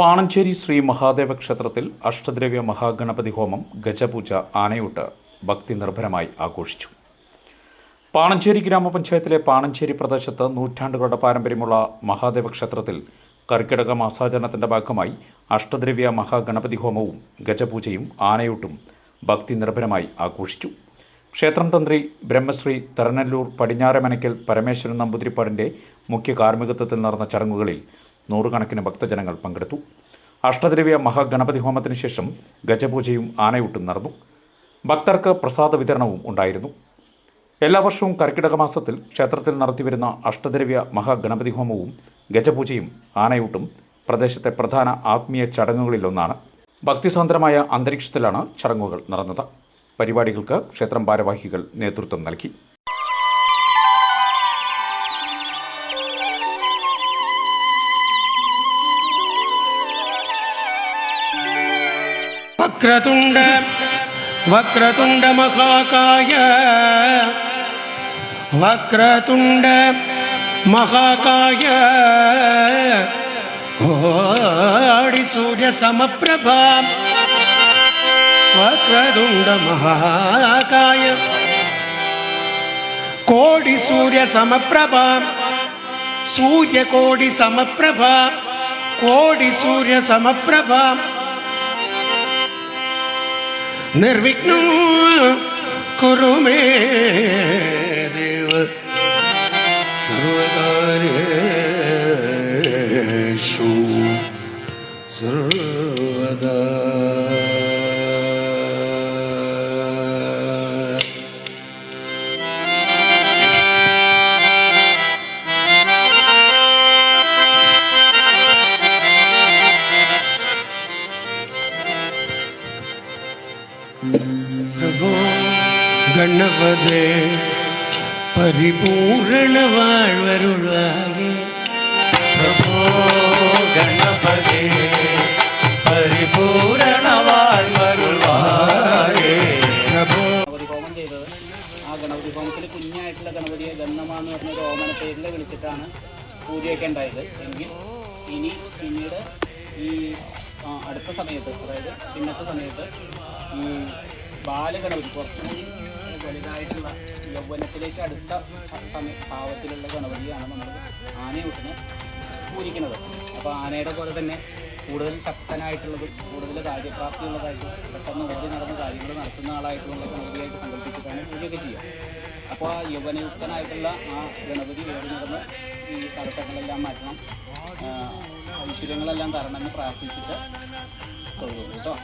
പാണഞ്ചേരി ശ്രീ മഹാദേവ ക്ഷേത്രത്തിൽ അഷ്ടദ്രവ്യ മഹാഗണപതി ഹോമം ഗജപൂജ ആനയൂട്ട് ഭക്തി നിർഭരമായി ആഘോഷിച്ചു. പാണഞ്ചേരി ഗ്രാമപഞ്ചായത്തിലെ പാണഞ്ചേരി പ്രദേശത്ത് നൂറ്റാണ്ടുകളുടെ പാരമ്പര്യമുള്ള മഹാദേവ ക്ഷേത്രത്തിൽ കർക്കിടക മാസാചരണത്തിൻ്റെ ഭാഗമായി അഷ്ടദ്രവ്യ മഹാഗണപതി ഹോമവും ഗജപൂജയും ആനയൂട്ടും ഭക്തി നിർഭരമായി ആഘോഷിച്ചു. ക്ഷേത്രം തന്ത്രി ബ്രഹ്മശ്രീ തരനല്ലൂർ പടിഞ്ഞാറമനയ്ക്കൽ പരമേശ്വരൻ നമ്പൂതിരിപ്പാടിൻ്റെ മുഖ്യ കാർമ്മികത്വത്തിൽ നടന്ന ചടങ്ങുകളിൽ നൂറുകണക്കിന് ഭക്തജനങ്ങൾ പങ്കെടുത്തു. അഷ്ടദ്രവ്യ മഹാഗണപതി ഹോമത്തിനു ശേഷം ഗജപൂജയും ആനയൂട്ടും നടന്നു. ഭക്തർക്ക് പ്രസാദ വിതരണവും ഉണ്ടായിരുന്നു. എല്ലാ വർഷവും കർക്കിടക മാസത്തിൽ ക്ഷേത്രത്തിൽ നടത്തിവരുന്ന അഷ്ടദ്രവ്യ മഹാഗണപതി ഹോമവും ഗജപൂജയും ആനയൂട്ടും പ്രദേശത്തെ പ്രധാന ആത്മീയ ചടങ്ങുകളിലൊന്നാണ്. ഭക്തിസാന്ദ്രമായ അന്തരീക്ഷത്തിലാണ് ചടങ്ങുകൾ നടന്നത്. പരിപാടികൾക്ക് ക്ഷേത്രം ഭാരവാഹികൾ നേതൃത്വം നൽകി. വക്രതുണ്ട മഹാകായ വക്രതുണ്ട മഹാകായ കോടി സൂര്യ സമപ്രഭ വക്രതുണ്ട മഹാകായ കോടി സൂര്യ സമപ്രഭ സൂര്യകോടി സമപ്രഭ കോടി സൂര്യ സമപ്രഭ നിർവിഘ്നം കുരു മേ ദേവ സർവകാര്യേഷു സർവദാ. പ്രഭോ ഗണപതേ പരിപൂർണ വാഴ്വരുളാകെ പ്രഭോ ഗണപതേ പരിപൂർണ വാഴ്വരുളാകെ. ഗണപതി ഹോമം ചെയ്തത് ആ ഗണപതി ഹോമത്തിൽ കുഞ്ഞായിട്ടുള്ള ഗണപതിയെ ഗന്ധമാന്ന് പറഞ്ഞൊരു ഓമന പേരിൽ വിളിച്ചിട്ടാണ് പൂജയൊക്കെ ഉണ്ടായത്. എങ്കിൽ പിന്നീട് ഈ അടുത്ത സമയത്ത്, അതായത് പിന്നത്തെ സമയത്ത് ഈ ബാലഗണപതി കുറച്ചുകൂടി വലുതായിട്ടുള്ള യൗവനത്തിലേക്ക് അടുത്ത ഭാവത്തിലുള്ള ഗണപതിയാണ് നമ്മൾ ആനയൂട്ടിന് പൂജിക്കുന്നത്. അപ്പോൾ ആനയുടെ പോലെ തന്നെ കൂടുതൽ ശക്തനായിട്ടുള്ളതും കൂടുതൽ കാര്യപ്രാപ്തിയുള്ളതായിട്ടും പെട്ടെന്ന് ഓടി നടന്ന കാര്യങ്ങൾ നടത്തുന്ന ആളായിട്ടുള്ള ഗണപതിയായിട്ട് സങ്കല്പിച്ചിട്ടാണ് പൂജയൊക്കെ ചെയ്യുക. അപ്പോൾ ആ യൗവനയുക്തനായിട്ടുള്ള ആ ഗണപതി വേറി നടന്ന് ഈ തടസ്സങ്ങളെല്ലാം മാറ്റണം, ഐശ്വര്യങ്ങളെല്ലാം തരണമെന്ന് പ്രാർത്ഥിച്ചിട്ട് തൊഴുതു കേട്ടോ.